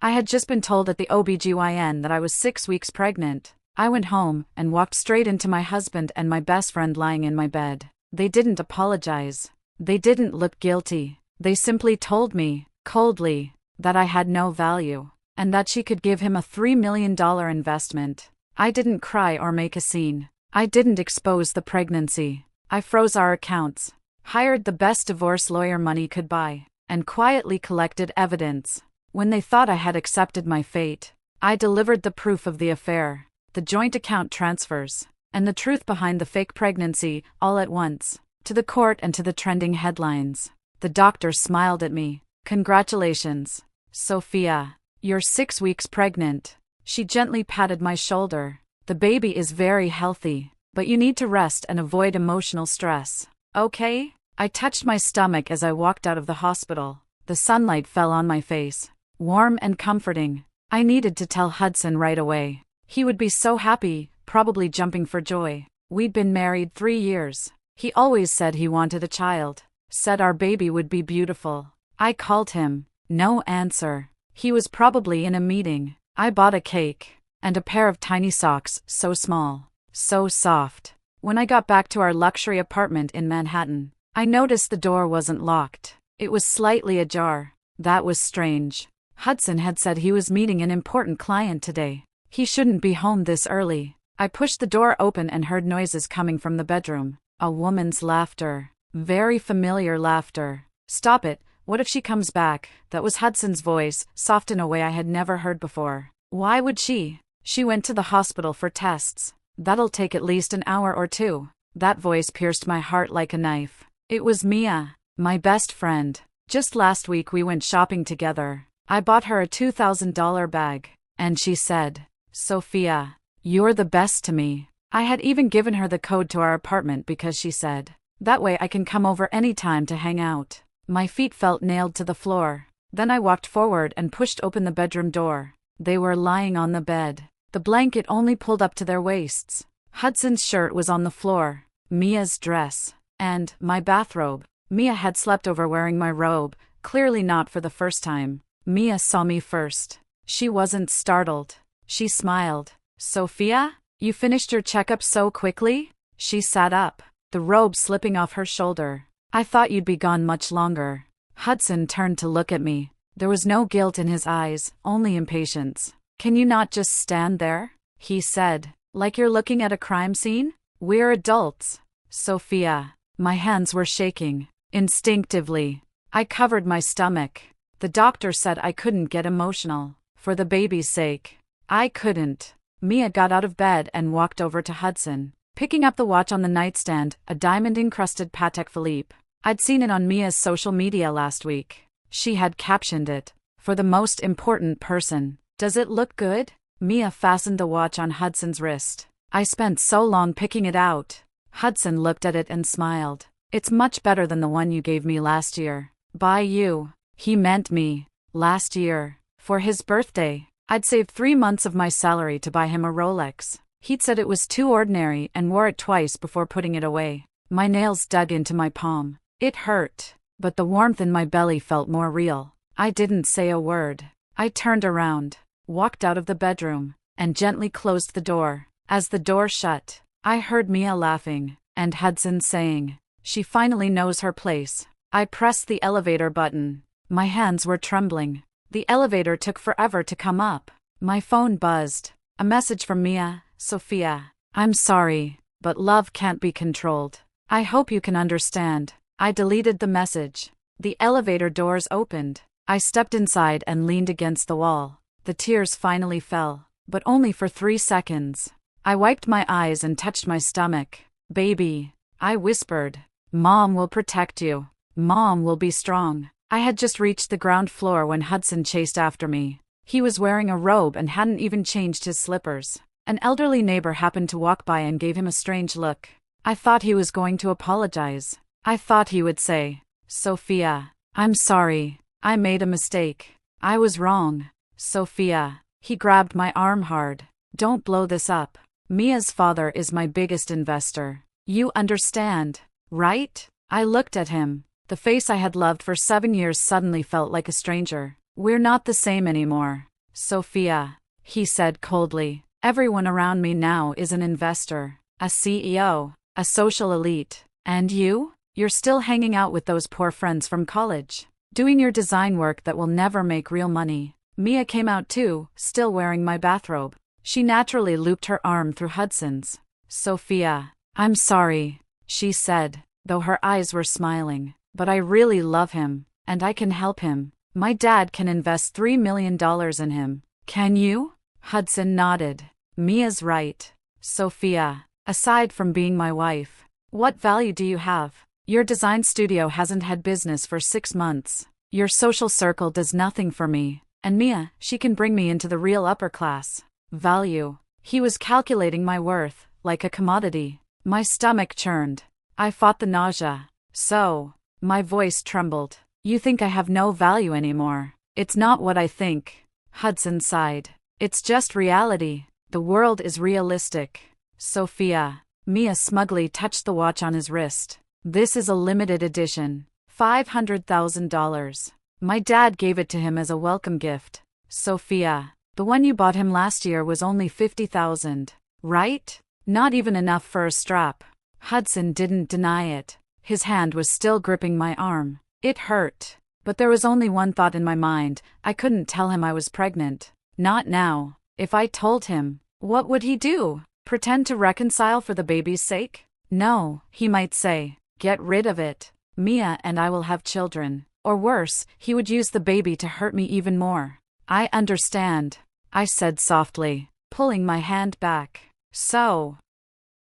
I had just been told at the OBGYN that I was 6 weeks pregnant. I went home and walked straight into my husband and my best friend lying in my bed. They didn't apologize. They didn't look guilty. They simply told me, coldly, that I had no value, and that she could give him a $3 million investment. I didn't cry or make a scene. I didn't expose the pregnancy. I froze our accounts, hired the best divorce lawyer money could buy, and quietly collected evidence. When they thought I had accepted my fate, I delivered the proof of the affair, the joint account transfers, and the truth behind the fake pregnancy, all at once, to the court and to the trending headlines. The doctor smiled at me. Congratulations, Sophia. You're 6 weeks pregnant. She gently patted my shoulder. The baby is very healthy, but you need to rest and avoid emotional stress. Okay? I touched my stomach as I walked out of the hospital. The sunlight fell on my face, warm and comforting. I needed to tell Hudson right away. He would be so happy, probably jumping for joy. We'd been married 3 years. He always said he wanted a child, said our baby would be beautiful. I called him. No answer. He was probably in a meeting. I bought a cake and a pair of tiny socks, so small, so soft. When I got back to our luxury apartment in Manhattan, I noticed the door wasn't locked. It was slightly ajar. That was strange. Hudson had said he was meeting an important client today. He shouldn't be home this early. I pushed the door open and heard noises coming from the bedroom. A woman's laughter. Very familiar laughter. Stop it. What if she comes back? That was Hudson's voice, soft in a way I had never heard before. Why would she? She went to the hospital for tests. That'll take at least an hour or two. That voice pierced my heart like a knife. It was Mia, my best friend. Just last week we went shopping together. I bought her a $2,000 bag, and she said, Sophia, you're the best to me. I had even given her the code to our apartment because she said, that way I can come over anytime to hang out. My feet felt nailed to the floor. Then I walked forward and pushed open the bedroom door. They were lying on the bed. The blanket only pulled up to their waists. Hudson's shirt was on the floor, Mia's dress, and my bathrobe. Mia had slept over wearing my robe, clearly not for the first time. Mia saw me first. She wasn't startled. She smiled. Sophia? You finished your checkup so quickly? She sat up, the robe slipping off her shoulder. I thought you'd be gone much longer. Hudson turned to look at me. There was no guilt in his eyes, only impatience. Can you not just stand there? He said. Like you're looking at a crime scene? We're adults. Sophia. My hands were shaking. Instinctively, I covered my stomach. The doctor said I couldn't get emotional. For the baby's sake. I couldn't. Mia got out of bed and walked over to Hudson, picking up the watch on the nightstand, a diamond-encrusted Patek Philippe. I'd seen it on Mia's social media last week. She had captioned it, for the most important person. Does it look good? Mia fastened the watch on Hudson's wrist. I spent so long picking it out. Hudson looked at it and smiled. It's much better than the one you gave me last year. By you. He meant me. Last year. For his birthday. I'd saved 3 months of my salary to buy him a Rolex. He'd said it was too ordinary and wore it twice before putting it away. My nails dug into my palm. It hurt, but the warmth in my belly felt more real. I didn't say a word. I turned around, walked out of the bedroom, and gently closed the door. As the door shut, I heard Mia laughing, and Hudson saying, she finally knows her place. I pressed the elevator button. My hands were trembling. The elevator took forever to come up. My phone buzzed. A message from Mia. Sophia, I'm sorry, but love can't be controlled. I hope you can understand. I deleted the message. The elevator doors opened. I stepped inside and leaned against the wall. The tears finally fell, but only for 3 seconds. I wiped my eyes and touched my stomach. Baby, I whispered. Mom will protect you. Mom will be strong. I had just reached the ground floor when Hudson chased after me. He was wearing a robe and hadn't even changed his slippers. An elderly neighbor happened to walk by and gave him a strange look. I thought he was going to apologize. I thought he would say, Sophia, I'm sorry. I made a mistake. I was wrong. Sophia. He grabbed my arm hard. Don't blow this up. Mia's father is my biggest investor. You understand, right? I looked at him. The face I had loved for 7 years suddenly felt like a stranger. We're not the same anymore, Sophia, he said coldly. Everyone around me now is an investor, a CEO, a social elite. And you? You're still hanging out with those poor friends from college, doing your design work that will never make real money. Mia came out too, still wearing my bathrobe. She naturally looped her arm through Hudson's. Sophia, I'm sorry, she said, though her eyes were smiling, but I really love him, and I can help him. My dad can invest $3 million in him. Can you? Hudson nodded. Mia's right. Sophia, aside from being my wife, what value do you have? Your design studio hasn't had business for 6 months. Your social circle does nothing for me. And Mia, she can bring me into the real upper class. Value. He was calculating my worth, like a commodity. My stomach churned. I fought the nausea. So, my voice trembled. You think I have no value anymore. It's not what I think. Hudson sighed. It's just reality. The world is realistic. Sophia. Mia smugly touched the watch on his wrist. This is a limited edition. $500,000. My dad gave it to him as a welcome gift. Sophia. The one you bought him last year was only $50,000. Right? Not even enough for a strap. Hudson didn't deny it. His hand was still gripping my arm. It hurt. But there was only one thought in my mind. I couldn't tell him I was pregnant. Not now. If I told him, what would he do? Pretend to reconcile for the baby's sake? No, he might say. Get rid of it. Mia and I will have children. Or worse, he would use the baby to hurt me even more. I understand, I said softly, pulling my hand back. So,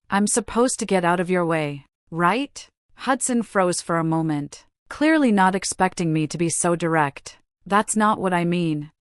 I'm supposed to get out of your way, right? Hudson froze for a moment, clearly not expecting me to be so direct. That's not what I mean.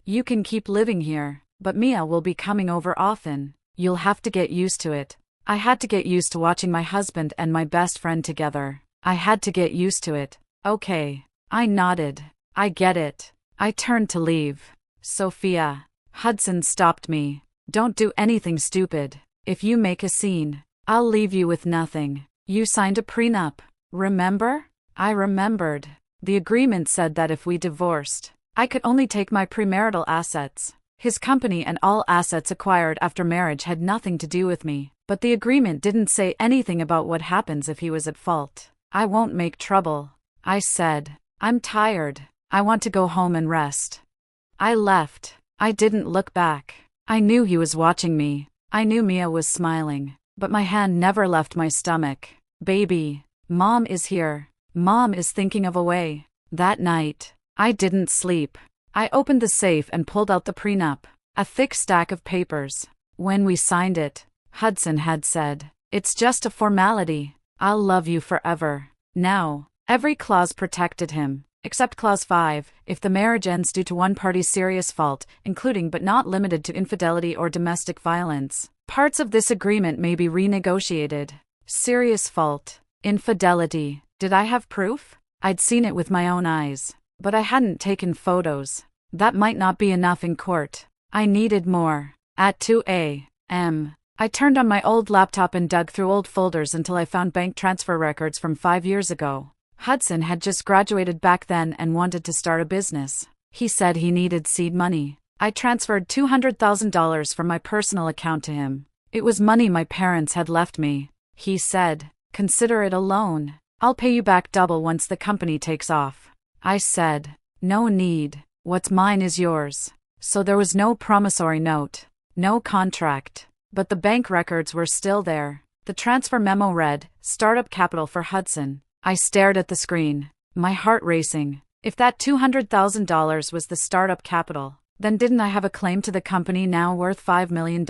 You can keep living here, but Mia will be coming over often. You'll have to get used to it. I had to get used to watching my husband and my best friend together. I had to get used to it. Okay. I nodded. I get it. I turned to leave. Sophia. Hudson stopped me. Don't do anything stupid. If you make a scene, I'll leave you with nothing. You signed a prenup. Remember? I remembered. The agreement said that if we divorced, I could only take my premarital assets. His company and all assets acquired after marriage had nothing to do with me, but the agreement didn't say anything about what happens if he was at fault. I won't make trouble, I said. I'm tired. I want to go home and rest. I left. I didn't look back. I knew he was watching me. I knew Mia was smiling, but my hand never left my stomach. Baby, Mom is here. Mom is thinking of a way. That night, I didn't sleep. I opened the safe and pulled out the prenup, a thick stack of papers. When we signed it, Hudson had said, "It's just a formality. I'll love you forever." Now, every clause protected him, except Clause 5, if the marriage ends due to one party's serious fault, including but not limited to infidelity or domestic violence. Parts of this agreement may be renegotiated. Serious fault. Infidelity. Did I have proof? I'd seen it with my own eyes, but I hadn't taken photos. That might not be enough in court. I needed more. At 2 a.m., I turned on my old laptop and dug through old folders until I found bank transfer records from 5 years ago. Hudson had just graduated back then and wanted to start a business. He said he needed seed money. I transferred $200,000 from my personal account to him. It was money my parents had left me. He said, "Consider it a loan. I'll pay you back double once the company takes off." I said, "No need. What's mine is yours." So there was no promissory note, no contract. But the bank records were still there. The transfer memo read, "Startup capital for Hudson." I stared at the screen, my heart racing. If that $200,000 was the startup capital, then didn't I have a claim to the company now worth $5 million?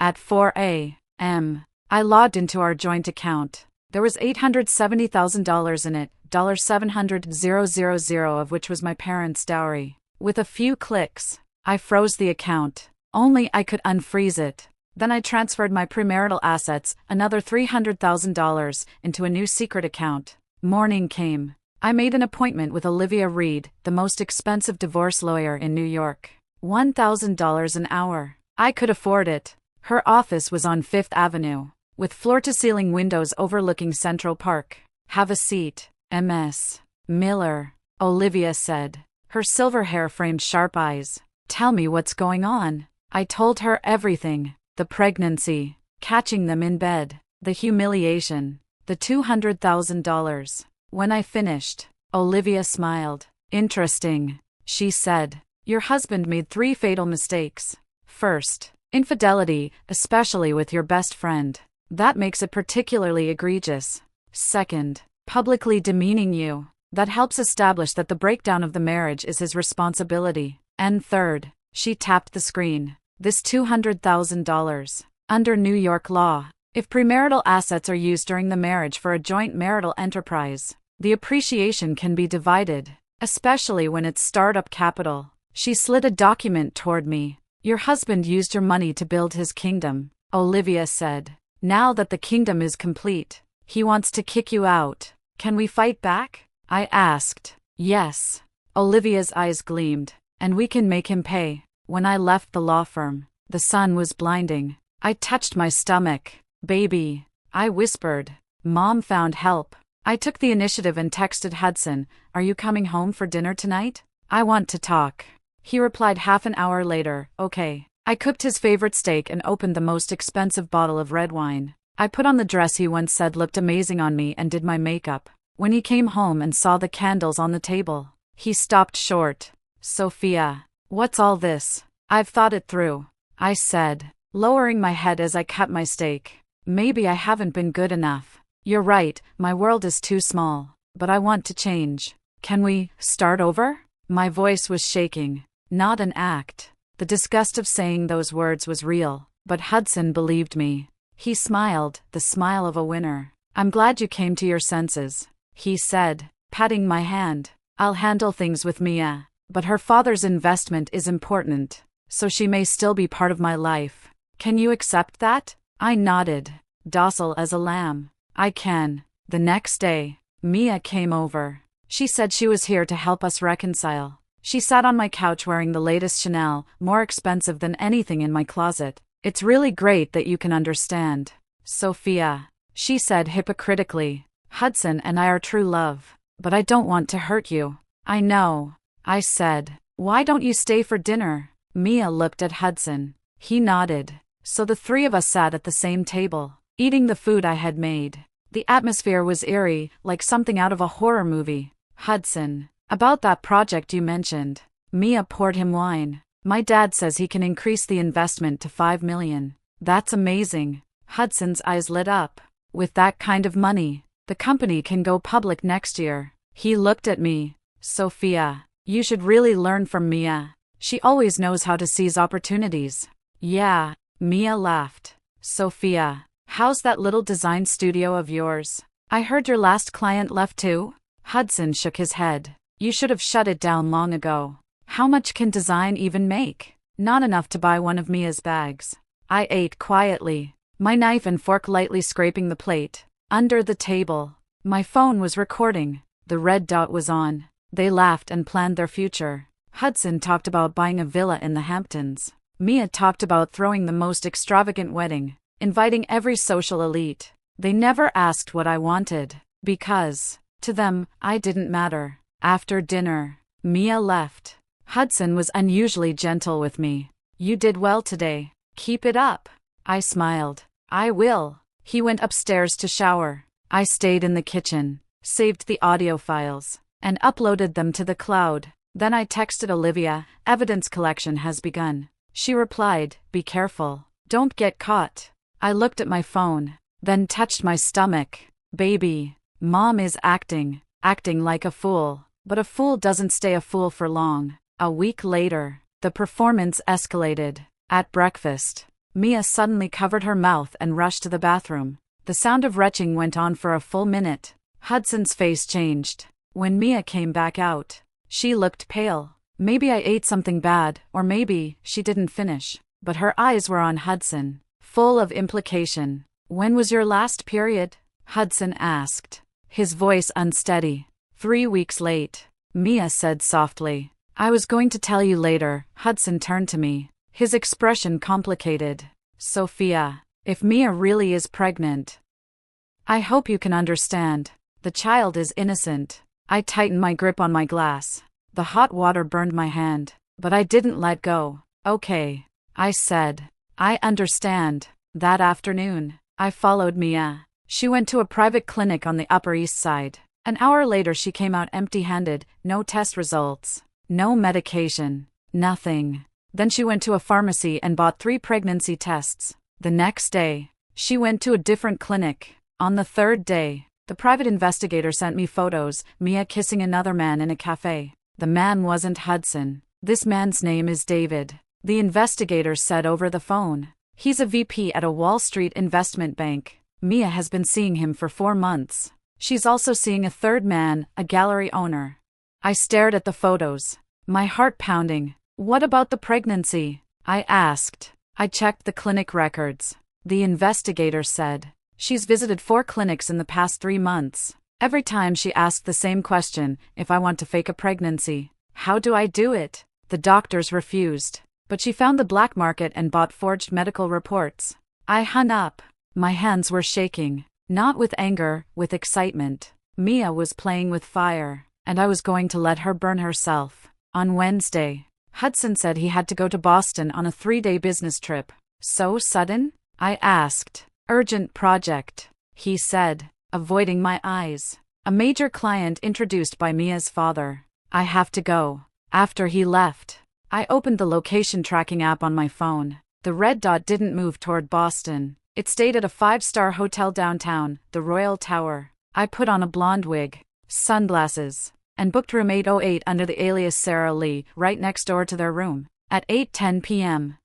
At 4 a.m., I logged into our joint account. There was $870,000 in it, $700,000 of which was my parents' dowry. With a few clicks, I froze the account. Only I could unfreeze it. Then I transferred my premarital assets, another $300,000, into a new secret account. Morning came. I made an appointment with Olivia Reed, the most expensive divorce lawyer in New York. $1,000 an hour. I could afford it. Her office was on Fifth Avenue, with floor-to-ceiling windows overlooking Central Park. "Have a seat, Ms. Miller," Olivia said. Her silver hair framed sharp eyes. Tell me what's going on. I told her everything. The pregnancy, catching them in bed, the humiliation, the $200,000. When I finished, Olivia smiled. Interesting, she said. Your husband made 3 fatal mistakes. First, infidelity, especially with your best friend. That makes it particularly egregious. Second, publicly demeaning you. That helps establish that the breakdown of the marriage is his responsibility. And third, she tapped the screen. This $200,000. Under New York law, if premarital assets are used during the marriage for a joint marital enterprise, the appreciation can be divided, especially when it's startup capital. She slid a document toward me. Your husband used your money to build his kingdom, Olivia said. Now that the kingdom is complete, he wants to kick you out. Can we fight back? I asked. Yes. Olivia's eyes gleamed. And we can make him pay. When I left the law firm, the sun was blinding. I touched my stomach. Baby, I whispered. Mom found help. I took the initiative and texted Hudson, are you coming home for dinner tonight? I want to talk. He replied half an hour later, okay. I cooked his favorite steak and opened the most expensive bottle of red wine. I put on the dress he once said looked amazing on me and did my makeup. When he came home and saw the candles on the table, he stopped short. Sophia, what's all this? I've thought it through, I said, lowering my head as I cut my steak. Maybe I haven't been good enough. You're right, my world is too small, but I want to change. Can we start over? My voice was shaking. Not an act. The disgust of saying those words was real, but Hudson believed me. He smiled, the smile of a winner. I'm glad you came to your senses, he said, patting my hand. I'll handle things with Mia, but her father's investment is important, so she may still be part of my life. Can you accept that? I nodded, docile as a lamb. I can. The next day, Mia came over. She said she was here to help us reconcile. She sat on my couch wearing the latest Chanel, more expensive than anything in my closet. It's really great that you can understand, Sophia, she said hypocritically. Hudson and I are true love, but I don't want to hurt you. I know, I said. Why don't you stay for dinner? Mia looked at Hudson. He nodded. So the 3 of us sat at the same table, eating the food I had made. The atmosphere was eerie, like something out of a horror movie. Hudson, about that project you mentioned. Mia poured him wine. My dad says he can increase the investment to $5 million. That's amazing. Hudson's eyes lit up. With that kind of money, the company can go public next year. He looked at me. Sophia, you should really learn from Mia. She always knows how to seize opportunities. Yeah, Mia laughed. Sophia, how's that little design studio of yours? I heard your last client left too? Hudson shook his head. You should have shut it down long ago. How much can design even make? Not enough to buy one of Mia's bags. I ate quietly, my knife and fork lightly scraping the plate. Under the table, my phone was recording. The red dot was on. They laughed and planned their future. Hudson talked about buying a villa in the Hamptons. Mia talked about throwing the most extravagant wedding, inviting every social elite. They never asked what I wanted, because, to them, I didn't matter. After dinner, Mia left. Hudson was unusually gentle with me. You did well today. Keep it up. I smiled. I will. He went upstairs to shower. I stayed in the kitchen, saved the audio files, and uploaded them to the cloud. Then I texted Olivia, evidence collection has begun. She replied, be careful. Don't get caught. I looked at my phone, then touched my stomach. Baby, Mom is acting like a fool. But a fool doesn't stay a fool for long. A week later, the performance escalated. At breakfast, Mia suddenly covered her mouth and rushed to the bathroom. The sound of retching went on for a full minute. Hudson's face changed. When Mia came back out, she looked pale. Maybe I ate something bad, or maybe she didn't finish. But her eyes were on Hudson, full of implication. When was your last period? Hudson asked, his voice unsteady. 3 weeks late, Mia said softly. I was going to tell you later. Hudson turned to me, his expression complicated. Sophia, if Mia really is pregnant, I hope you can understand. The child is innocent. I tightened my grip on my glass. The hot water burned my hand, but I didn't let go. Okay, I said. I understand. That afternoon, I followed Mia. She went to a private clinic on the Upper East Side. An hour later she came out empty-handed, no test results, no medication, nothing. Then she went to a pharmacy and bought 3 pregnancy tests. The next day, she went to a different clinic. On the third day, the private investigator sent me photos, Mia kissing another man in a cafe. The man wasn't Hudson. This man's name is David, the investigator said over the phone. He's a VP at a Wall Street investment bank. Mia has been seeing him for 4 months. She's also seeing a third man, a gallery owner. I stared at the photos, my heart pounding. What about the pregnancy? I asked. I checked the clinic records. The investigator said, she's visited 4 clinics in the past 3 months. Every time she asked the same question, if I want to fake a pregnancy. How do I do it? The doctors refused, but she found the black market and bought forged medical reports. I hung up. My hands were shaking, not with anger, with excitement. Mia was playing with fire, and I was going to let her burn herself. On Wednesday, Hudson said he had to go to Boston on a 3-day business trip. So sudden? I asked. Urgent project, he said, avoiding my eyes. A major client introduced by Mia's father. I have to go. After he left, I opened the location tracking app on my phone. The red dot didn't move toward Boston. It stayed at a 5-star hotel downtown, the Royal Tower. I put on a blonde wig, sunglasses, and booked room 808 under the alias Sarah Lee, right next door to their room. At 8:10 p.m.,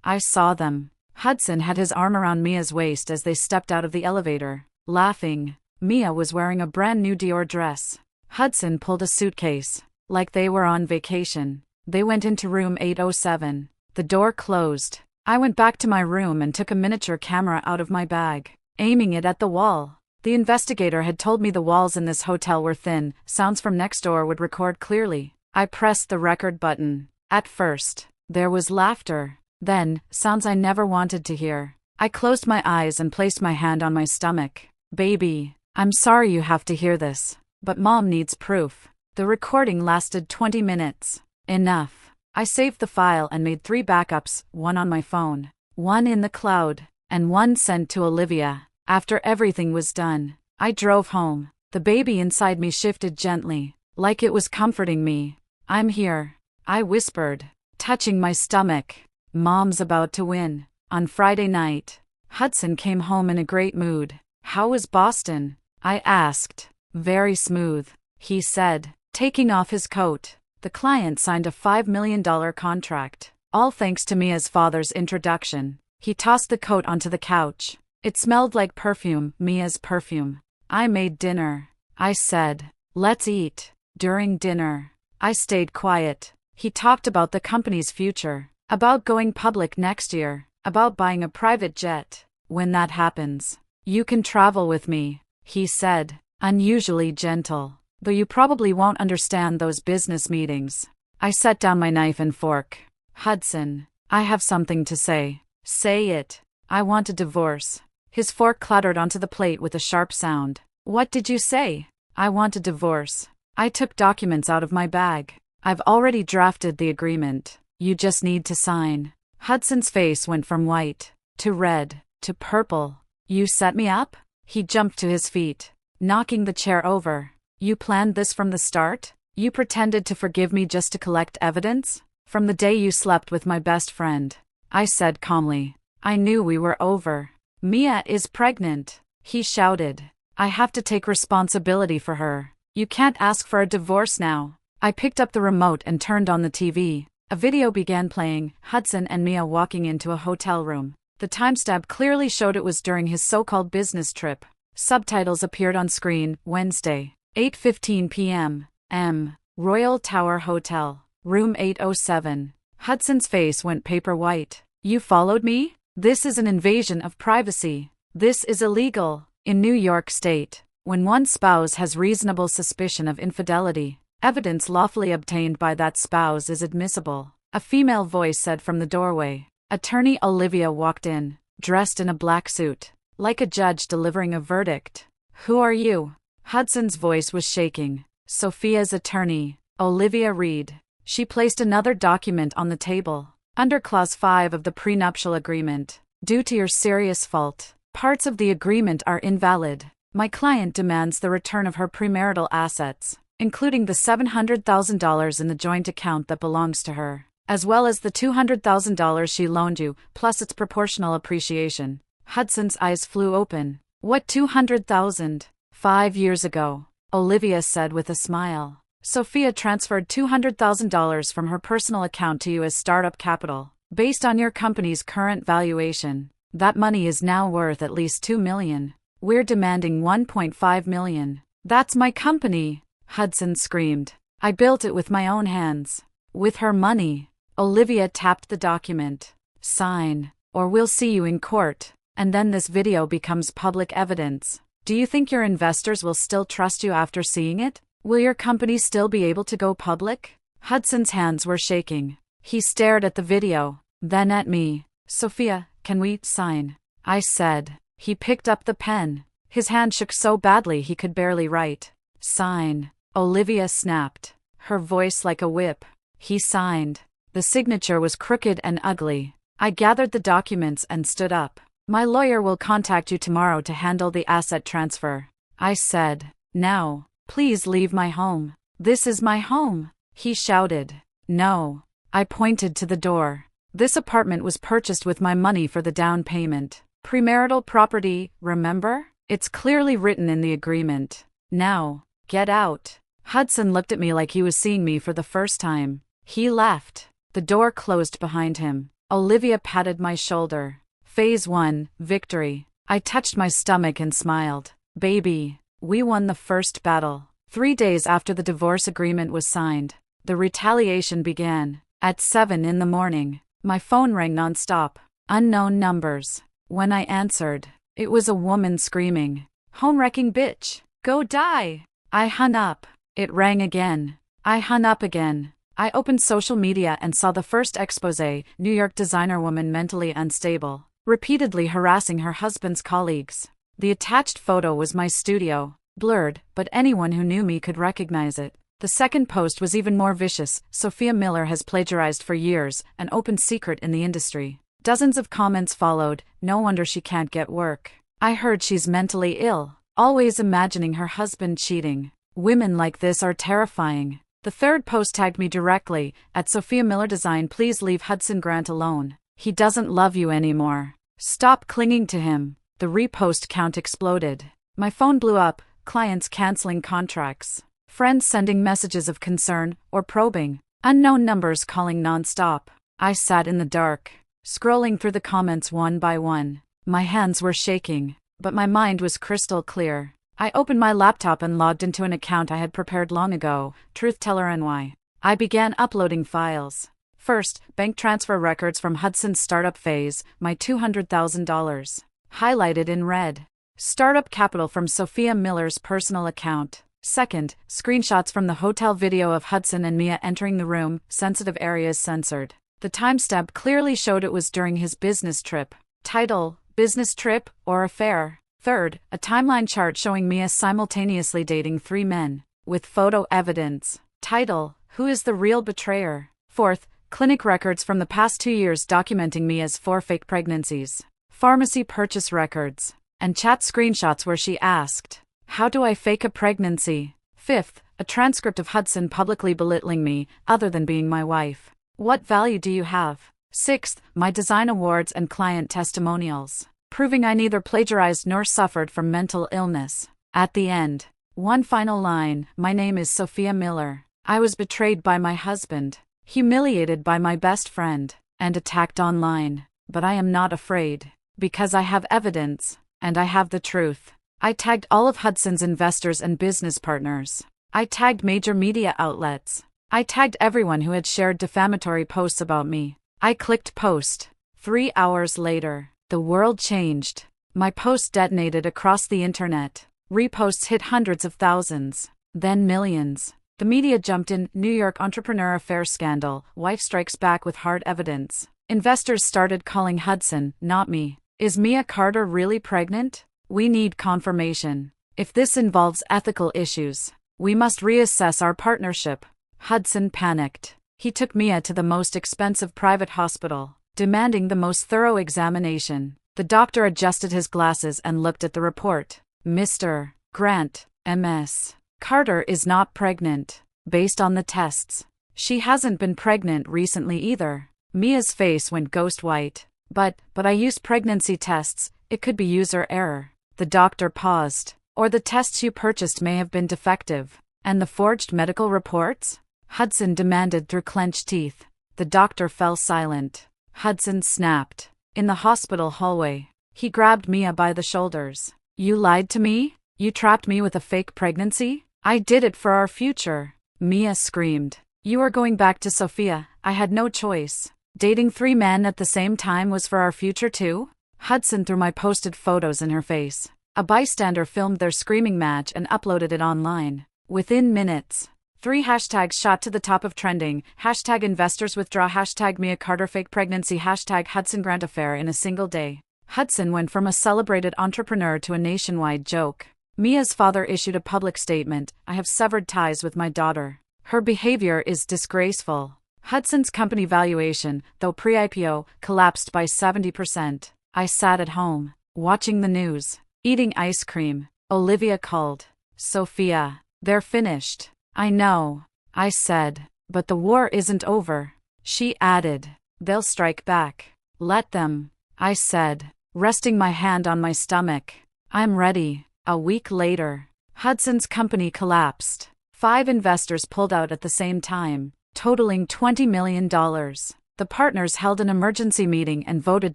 I saw them. Hudson had his arm around Mia's waist as they stepped out of the elevator, laughing. Mia was wearing a brand new Dior dress. Hudson pulled a suitcase, like they were on vacation. They went into room 807. The door closed. I went back to my room and took a miniature camera out of my bag, aiming it at the wall. The investigator had told me the walls in this hotel were thin, sounds from next door would record clearly. I pressed the record button. At first, there was laughter. Then, sounds I never wanted to hear. I closed my eyes and placed my hand on my stomach. Baby, I'm sorry you have to hear this, but Mom needs proof. The recording lasted 20 minutes. Enough. I saved the file and made 3 backups, 1 on my phone, 1 in the cloud, and 1 sent to Olivia. After everything was done, I drove home. The baby inside me shifted gently, like it was comforting me. I'm here, I whispered, touching my stomach. Mom's about to win. On Friday night, Hudson came home in a great mood. How was Boston? I asked. Very smooth, he said, taking off his coat. The client signed a $5 million contract, all thanks to Mia's father's introduction. He tossed the coat onto the couch. It smelled like perfume, Mia's perfume. I made dinner. I said, let's eat. During dinner, I stayed quiet. He talked about the company's future, about going public next year, about buying a private jet. When that happens, you can travel with me, he said, unusually gentle. Though you probably won't understand those business meetings. I set down my knife and fork. Hudson, I have something to say. Say it. I want a divorce. His fork clattered onto the plate with a sharp sound. What did you say? I want a divorce. I took documents out of my bag. I've already drafted the agreement. You just need to sign. Hudson's face went from white to red to purple. You set me up? He jumped to his feet, knocking the chair over. You planned this from the start? You pretended to forgive me just to collect evidence? From the day you slept with my best friend, I said calmly. I knew we were over. Mia is pregnant, he shouted. I have to take responsibility for her. You can't ask for a divorce now. I picked up the remote and turned on the TV. A video began playing, Hudson and Mia walking into a hotel room. The timestamp clearly showed it was during his so-called business trip. Subtitles appeared on screen, Wednesday. 8:15 p.m. Royal Tower Hotel, room 807. Hudson's face went paper white. You followed me? This is an invasion of privacy. This is illegal. In New York State, when one spouse has reasonable suspicion of infidelity, evidence lawfully obtained by that spouse is admissible. A female voice said from the doorway. Attorney Olivia walked in, dressed in a black suit, like a judge delivering a verdict. Who are you? Hudson's voice was shaking. Sophia's attorney. Olivia Reed. She placed another document on the table. Under Clause 5 of the prenuptial agreement, due to your serious fault, parts of the agreement are invalid. My client demands the return of her premarital assets, including the $700,000 in the joint account that belongs to her, as well as the $200,000 she loaned you, plus its proportional appreciation. Hudson's eyes flew open. What $200,000? 5 years ago, Olivia said with a smile. Sophia transferred $200,000 from her personal account to you as startup capital. Based on your company's current valuation, that money is now worth at least $2 million. We're demanding $1.5 million. That's my company, Hudson screamed. I built it with my own hands. With her money. Olivia tapped the document. Sign, or we'll see you in court, and then this video becomes public evidence. Do you think your investors will still trust you after seeing it? Will your company still be able to go public? Hudson's hands were shaking. He stared at the video, then at me. Sophia, can we sign? I said. He picked up the pen. His hand shook so badly he could barely write. Sign. Olivia snapped, her voice like a whip. He signed. The signature was crooked and ugly. I gathered the documents and stood up. My lawyer will contact you tomorrow to handle the asset transfer. I said. Now, please leave my home. This is my home, he shouted. No. I pointed to the door. This apartment was purchased with my money for the down payment. Premarital property, remember? It's clearly written in the agreement. Now, get out. Hudson looked at me like he was seeing me for the first time. He left. The door closed behind him. Olivia patted my shoulder. Phase 1, victory. I touched my stomach and smiled. Baby, we won the first battle. 3 days after the divorce agreement was signed, the retaliation began. At 7 in the morning, my phone rang nonstop. Unknown numbers. When I answered, it was a woman screaming, "Home-wrecking bitch, go die!" I hung up. It rang again. I hung up again. I opened social media and saw the first expose, New York designer woman mentally unstable, repeatedly harassing her husband's colleagues. The attached photo was my studio, blurred, but anyone who knew me could recognize it. The second post was even more vicious. Sophia Miller has plagiarized for years, an open secret in the industry. Dozens of comments followed. No wonder she can't get work. I heard she's mentally ill, always imagining her husband cheating. Women like this are terrifying. The third post tagged me directly, at Sophia Miller Design. Please leave Hudson Grant alone. He doesn't love you anymore. Stop clinging to him. The repost count exploded. My phone blew up, clients canceling contracts, friends sending messages of concern or probing, unknown numbers calling nonstop. I sat in the dark, scrolling through the comments one by one. My hands were shaking, but my mind was crystal clear. I opened my laptop and logged into an account I had prepared long ago, Truth Teller NY. I began uploading files. First, bank transfer records from Hudson's startup phase, my $200,000. Highlighted in red. Startup capital from Sophia Miller's personal account. Second, screenshots from the hotel video of Hudson and Mia entering the room, sensitive areas censored. The timestamp clearly showed it was during his business trip. Title, business trip or affair. Third, a timeline chart showing Mia simultaneously dating 3 men, with photo evidence. Title, who is the real betrayer? Fourth, clinic records from the past 2 years documenting Mia's 4 fake pregnancies. Pharmacy purchase records, and chat screenshots where she asked, "How do I fake a pregnancy?" Fifth, a transcript of Hudson publicly belittling me, other than being my wife. What value do you have? Sixth, my design awards and client testimonials, proving I neither plagiarized nor suffered from mental illness. At the end, one final line, my name is Sophia Miller. I was betrayed by my husband, humiliated by my best friend, and attacked online. But I am not afraid, because I have evidence, and I have the truth. I tagged all of Hudson's investors and business partners. I tagged major media outlets. I tagged everyone who had shared defamatory posts about me. I clicked post. 3 hours later, the world changed. My post detonated across the internet. Reposts hit hundreds of thousands, then millions. The media jumped in. New York entrepreneur affair scandal. Wife strikes back with hard evidence. Investors started calling Hudson, not me. Is Mia Carter really pregnant? We need confirmation. If this involves ethical issues, we must reassess our partnership. Hudson panicked. He took Mia to the most expensive private hospital, demanding the most thorough examination. The doctor adjusted his glasses and looked at the report. Mr. Grant, MS. Carter is not pregnant. Based on the tests, she hasn't been pregnant recently either. Mia's face went ghost white. But I used pregnancy tests. It could be user error. The doctor paused. Or the tests you purchased may have been defective. And the forged medical reports? Hudson demanded through clenched teeth. The doctor fell silent. Hudson snapped. In the hospital hallway, he grabbed Mia by the shoulders. You lied to me? You trapped me with a fake pregnancy? I did it for our future. Mia screamed. You are going back to Sofia. I had no choice. Dating 3 men at the same time was for our future too? Hudson threw my posted photos in her face. A bystander filmed their screaming match and uploaded it online. Within minutes, 3 hashtags shot to the top of trending. Hashtag investors withdraw. Hashtag Mia Carter fake pregnancy. Hashtag Hudson Grant affair. In a single day, Hudson went from a celebrated entrepreneur to a nationwide joke. Mia's father issued a public statement. I have severed ties with my daughter. Her behavior is disgraceful. Hudson's company valuation, though pre-IPO, collapsed by 70%. I sat at home, watching the news, eating ice cream. Olivia called. Sofia, they're finished. I know, I said, but the war isn't over. She added, they'll strike back. Let them, I said, resting my hand on my stomach. I'm ready. A week later, Hudson's company collapsed. 5 investors pulled out at the same time, totaling $20 million. The partners held an emergency meeting and voted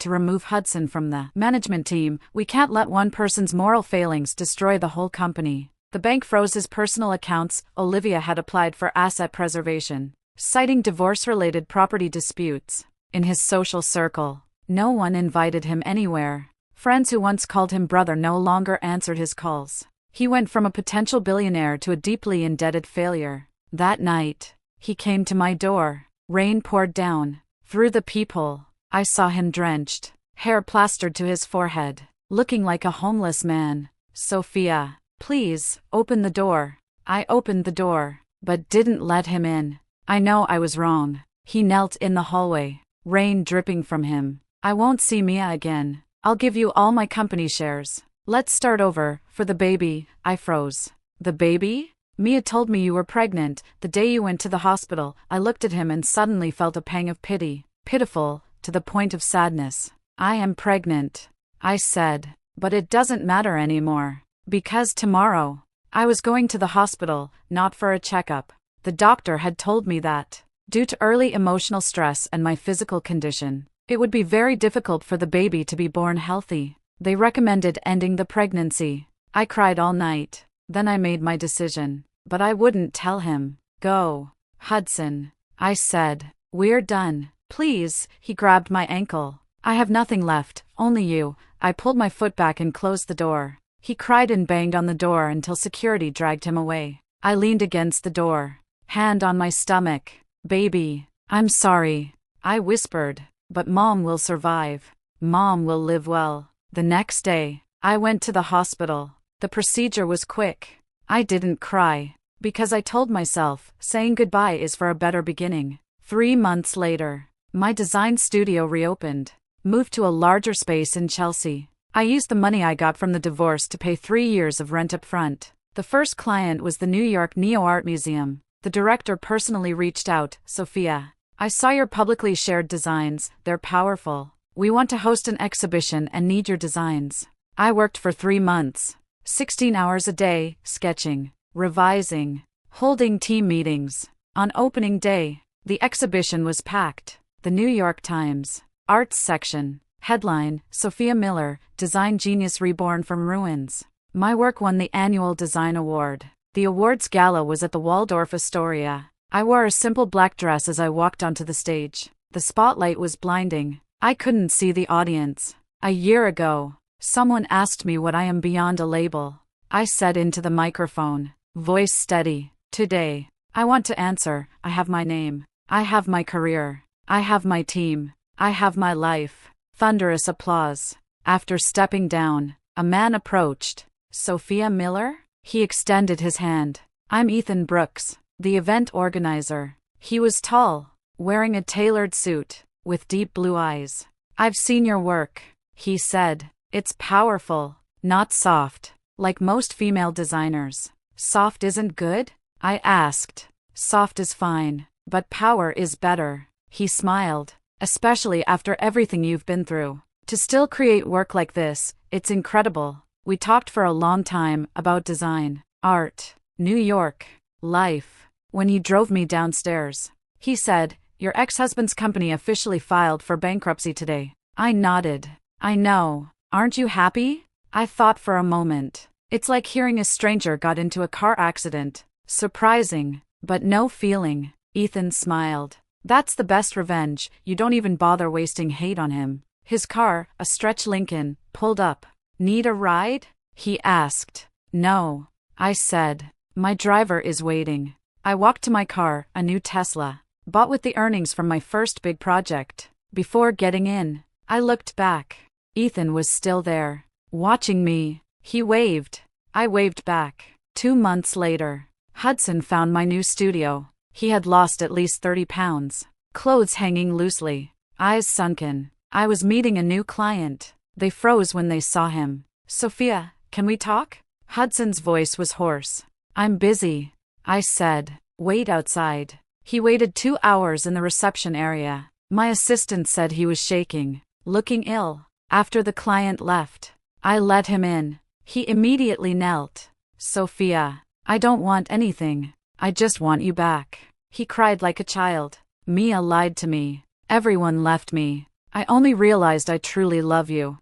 to remove Hudson from the management team. We can't let one person's moral failings destroy the whole company. The bank froze his personal accounts. Olivia had applied for asset preservation, citing divorce-related property disputes. In his social circle, no one invited him anywhere. Friends who once called him brother no longer answered his calls. He went from a potential billionaire to a deeply indebted failure. That night, he came to my door. Rain poured down. Through the peephole, I saw him drenched, hair plastered to his forehead, looking like a homeless man. Sofia, please, open the door. I opened the door, but didn't let him in. I know I was wrong. He knelt in the hallway, rain dripping from him. I won't see Mia again. I'll give you all my company shares. Let's start over. For the baby. I froze. The baby? Mia told me you were pregnant the day you went to the hospital. I looked at him and suddenly felt a pang of pity. Pitiful, to the point of sadness. I am pregnant, I said, but it doesn't matter anymore. Because tomorrow, I was going to the hospital, not for a checkup. The doctor had told me that, due to early emotional stress and my physical condition, it would be very difficult for the baby to be born healthy. They recommended ending the pregnancy. I cried all night. Then I made my decision. But I wouldn't tell him. Go, Hudson, I said. We're done. Please. He grabbed my ankle. I have nothing left, only you. I pulled my foot back and closed the door. He cried and banged on the door until security dragged him away. I leaned against the door, hand on my stomach. Baby, I'm sorry, I whispered, but Mom will survive. Mom will live well. The next day, I went to the hospital. The procedure was quick. I didn't cry, because I told myself, saying goodbye is for a better beginning. 3 months later, my design studio reopened, moved to a larger space in Chelsea. I used the money I got from the divorce to pay 3 years of rent up front. The first client was the New York Neo Art Museum. The director personally reached out. Sofia, I saw your publicly shared designs. They're powerful. We want to host an exhibition and need your designs. I worked for 3 months. 16 hours a day, sketching, revising, holding team meetings. On opening day, the exhibition was packed. The New York Times, Arts section, headline, Sophia Miller, Design Genius Reborn from Ruins. My work won the annual design award. The awards gala was at the Waldorf Astoria. I wore a simple black dress as I walked onto the stage. The spotlight was blinding. I couldn't see the audience. A year ago, someone asked me what I am beyond a label. I said into the microphone, voice steady. Today, I want to answer, I have my name. I have my career. I have my team. I have my life. Thunderous applause. After stepping down, a man approached. Sophia Miller? He extended his hand. I'm Ethan Brooks. the event organizer. He was tall, wearing a tailored suit, with deep blue eyes. "I've seen your work," he said. "It's powerful, not soft, like most female designers." "Soft isn't good?" I asked. "Soft is fine, but power is better," he smiled. "Especially after everything you've been through. To still create work like this, it's incredible." We talked for a long time about design, art, New York, life. When he drove me downstairs, he said, "Your ex-husband's company officially filed for bankruptcy today." I nodded. "I know. Aren't you happy?" I thought for a moment. It's like hearing a stranger got into a car accident. Surprising, but no feeling. Ethan smiled. "That's the best revenge. You don't even bother wasting hate on him." His car, a stretch Lincoln, pulled up. "Need a ride?" he asked. "No," I said. "My driver is waiting." I walked to my car, a new Tesla, bought with the earnings from my first big project. Before getting in, I looked back. Ethan was still there, watching me. He waved. I waved back. 2 months later, Hudson found my new studio. He had lost at least 30 pounds, clothes hanging loosely, eyes sunken. I was meeting a new client. They froze when they saw him. "Sophia, can we talk?" Hudson's voice was hoarse. "I'm busy," I said. "Wait outside." He waited 2 hours in the reception area. My assistant said he was shaking, looking ill. After the client left, I let him in. He immediately knelt. "Sophia, I don't want anything. I just want you back." He cried like a child. "Mia lied to me. Everyone left me. I only realized I truly love you."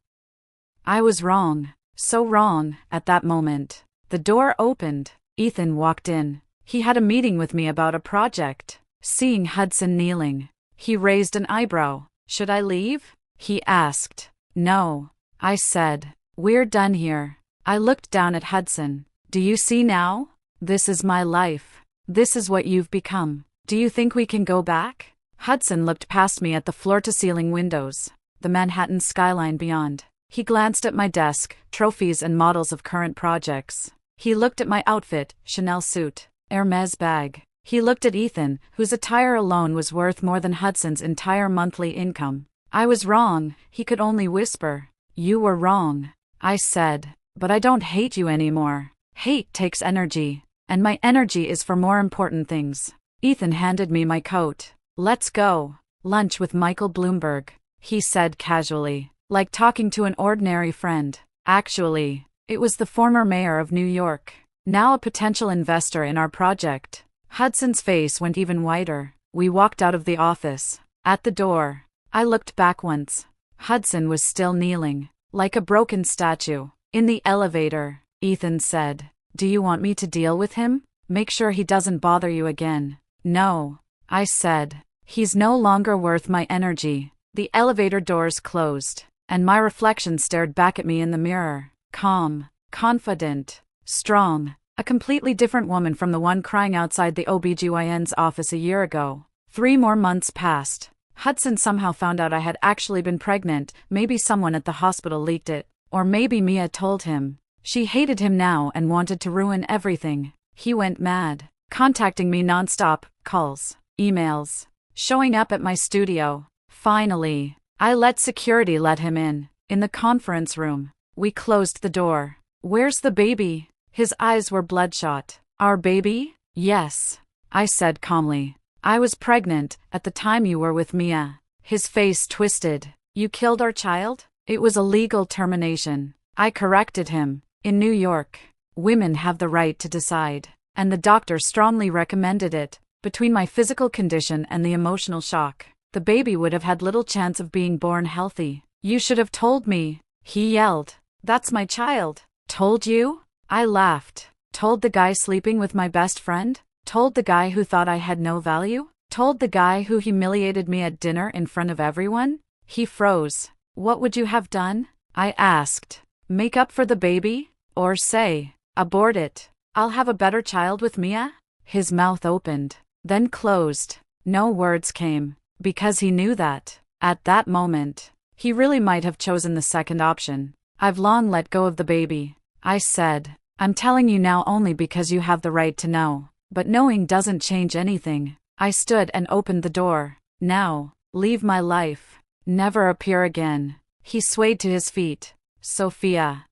I was wrong. So wrong, at that moment. The door opened. Ethan walked in. He had a meeting with me about a project. Seeing Hudson kneeling, he raised an eyebrow. "Should I leave?" he asked. "No," I said. "We're done here." I looked down at Hudson. "Do you see now? This is my life. This is what you've become. Do you think we can go back?" Hudson looked past me at the floor-to-ceiling windows, the Manhattan skyline beyond. He glanced at my desk, trophies and models of current projects. He looked at my outfit, Chanel suit, Hermes bag. He looked at Ethan, whose attire alone was worth more than Hudson's entire monthly income. I was wrong, he could only whisper. "You were wrong," I said. "But I don't hate you anymore. Hate takes energy, and my energy is for more important things." Ethan handed me my coat. "Let's go. Lunch with Michael Bloomberg," he said casually, like talking to an ordinary friend. Actually, it was the former mayor of New York, now a potential investor in our project. Hudson's face went even whiter. We walked out of the office. At the door, I looked back once. Hudson was still kneeling, like a broken statue. In the elevator, Ethan said, "Do you want me to deal with him? Make sure he doesn't bother you again." "No," I said. "He's no longer worth my energy." The elevator doors closed, and my reflection stared back at me in the mirror. Calm, confident, strong. A completely different woman from the one crying outside the OBGYN's office a year ago. 3 more months passed. Hudson somehow found out I had actually been pregnant. Maybe someone at the hospital leaked it. Or maybe Mia told him. She hated him now and wanted to ruin everything. He went mad, contacting me nonstop, calls, emails, showing up at my studio. Finally, I let security let him in. In the conference room, we closed the door. "Where's the baby?" His eyes were bloodshot. "Our baby?" "Yes," I said calmly. "I was pregnant at the time you were with Mia." His face twisted. "You killed our child?" "It was a legal termination," I corrected him. "In New York, women have the right to decide, and the doctor strongly recommended it. Between my physical condition and the emotional shock, the baby would have had little chance of being born healthy." "You should have told me," he yelled. "That's my child." "Told you?" I laughed. "Told the guy sleeping with my best friend? Told the guy who thought I had no value? Told the guy who humiliated me at dinner in front of everyone?" He froze. "What would you have done?" I asked. "Make up for the baby? Or say, abort it. I'll have a better child with Mia?" His mouth opened, then closed. No words came, because he knew that, at that moment, he really might have chosen the second option. "I've long let go of the baby," I said. "I'm telling you now only because you have the right to know." But knowing doesn't change anything. I stood and opened the door. Now, leave my life. Never appear again. He swayed to his feet. Sophia.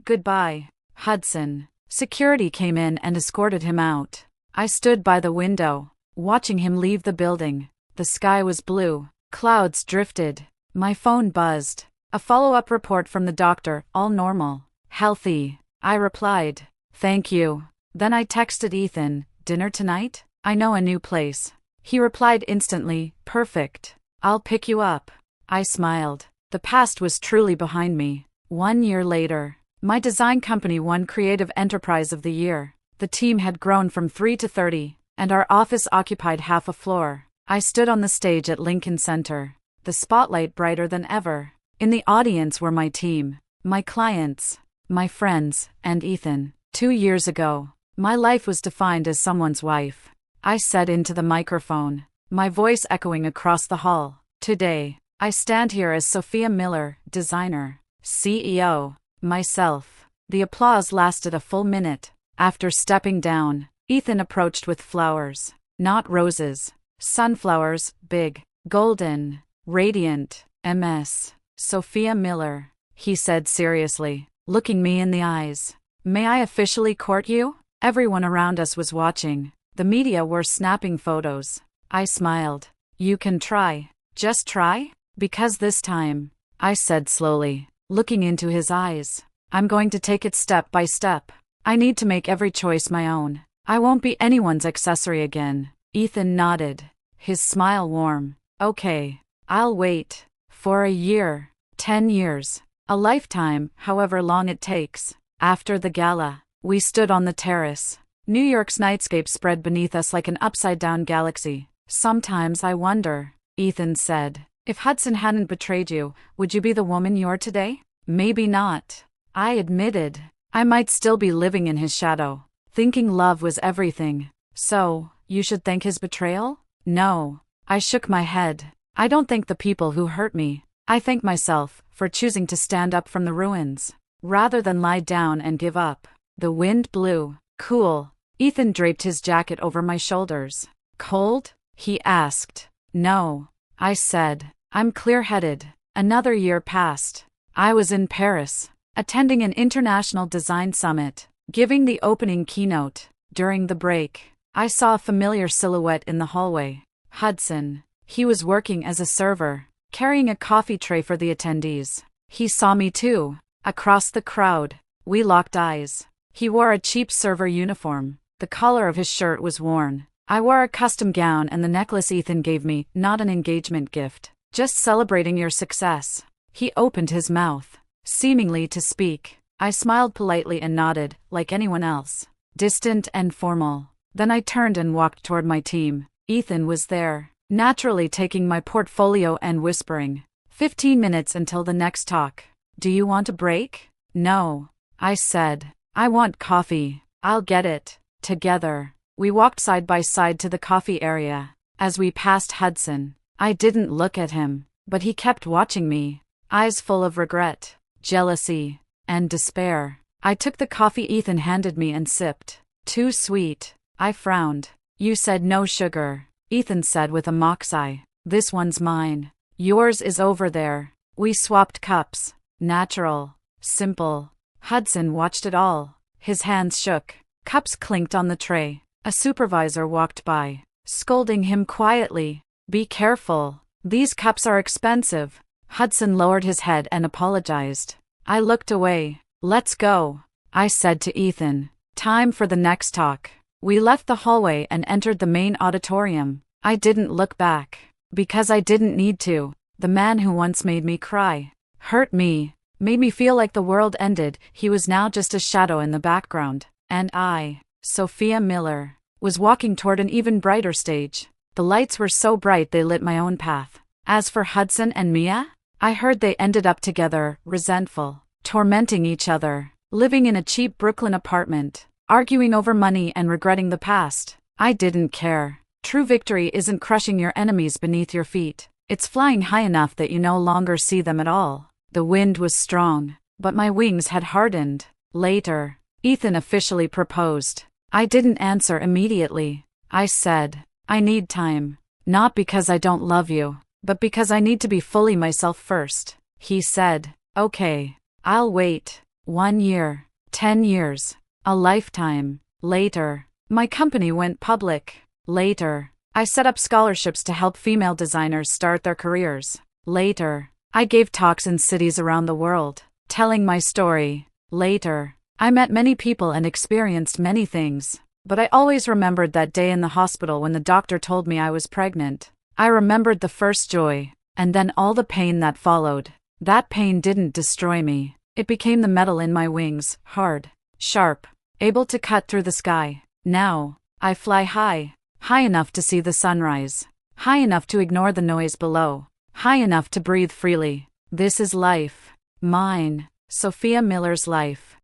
Goodbye. Hudson. Security came in and escorted him out. I stood by the window, watching him leave the building. The sky was blue. Clouds drifted. My phone buzzed. A follow-up report from the doctor, all normal. Healthy. I replied. Thank you. Then I texted Ethan, dinner tonight? I know a new place. He replied instantly, perfect. I'll pick you up. I smiled. The past was truly behind me. 1 year later, my design company won Creative Enterprise of the Year. The team had grown from 3 to 30, and our office occupied half a floor. I stood on the stage at Lincoln Center, the spotlight brighter than ever. In the audience were my team, my clients, my friends, and Ethan. 2 years ago, my life was defined as someone's wife. I said into the microphone, my voice echoing across the hall. Today, I stand here as Sophia Miller, designer, CEO, myself. The applause lasted a full minute. After stepping down, Ethan approached with flowers. Not roses. Sunflowers, big, golden, radiant. MS. Sophia Miller, he said seriously, looking me in the eyes. May I officially court you? Everyone around us was watching. The media were snapping photos. I smiled. You can try. Just try? Because this time, I said slowly, looking into his eyes, I'm going to take it step by step. I need to make every choice my own. I won't be anyone's accessory again. Ethan nodded, his smile warm. Okay, I'll wait. For a year, 10 years, a lifetime, however long it takes. After the gala, we stood on the terrace. New York's nightscape spread beneath us like an upside-down galaxy. Sometimes I wonder, Ethan said, if Hudson hadn't betrayed you, would you be the woman you are today? Maybe not. I admitted. I might still be living in his shadow, thinking love was everything. So, you should thank his betrayal? No. I shook my head. I don't thank the people who hurt me. I thank myself for choosing to stand up from the ruins, rather than lie down and give up. The wind blew. Cool. Ethan draped his jacket over my shoulders. Cold? He asked. No. I said. I'm clear-headed. Another year passed. I was in Paris, attending an international design summit, giving the opening keynote. During the break, I saw a familiar silhouette in the hallway. Hudson. He was working as a server, carrying a coffee tray for the attendees. He saw me too. Across the crowd, we locked eyes. He wore a cheap server uniform. The collar of his shirt was worn. I wore a custom gown and the necklace Ethan gave me, not an engagement gift. Just celebrating your success. He opened his mouth, seemingly to speak. I smiled politely and nodded, like anyone else. Distant and formal. Then I turned and walked toward my team. Ethan was there, naturally taking my portfolio and whispering. 15 minutes until the next talk. Do you want a break? No. I said. I want coffee. I'll get it. Together. We walked side by side to the coffee area. As we passed Hudson, I didn't look at him, but he kept watching me, eyes full of regret, jealousy, and despair. I took the coffee Ethan handed me and sipped. Too sweet. I frowned. You said no sugar, Ethan said with a mock sigh. This one's mine. Yours is over there. We swapped cups. Natural. Simple. Hudson watched it all. His hands shook. Cups clinked on the tray. A supervisor walked by, scolding him quietly. Be careful. These cups are expensive. Hudson lowered his head and apologized. I looked away. Let's go, I said to Ethan. Time for the next talk. We left the hallway and entered the main auditorium. I didn't look back, because I didn't need to. The man who once made me cry, hurt me, made me feel like the world ended, he was now just a shadow in the background. And I, Sophia Miller, was walking toward an even brighter stage. The lights were so bright they lit my own path. As for Hudson and Mia, I heard they ended up together, resentful, tormenting each other, living in a cheap Brooklyn apartment, arguing over money and regretting the past. I didn't care. True victory isn't crushing your enemies beneath your feet. It's flying high enough that you no longer see them at all. The wind was strong, but my wings had hardened. Later, Ethan officially proposed. I didn't answer immediately. I said, I need time. Not because I don't love you, but because I need to be fully myself first. He said, okay, I'll wait. 1 year, 10 years, a lifetime. Later, my company went public. Later, I set up scholarships to help female designers start their careers. Later, I gave talks in cities around the world, telling my story. Later, I met many people and experienced many things. But I always remembered that day in the hospital when the doctor told me I was pregnant. I remembered the first joy, and then all the pain that followed. That pain didn't destroy me. It became the metal in my wings, hard, sharp, able to cut through the sky. Now, I fly high, high enough to see the sunrise, high enough to ignore the noise below, high enough to breathe freely. This is life. Mine, Sophia Miller's life.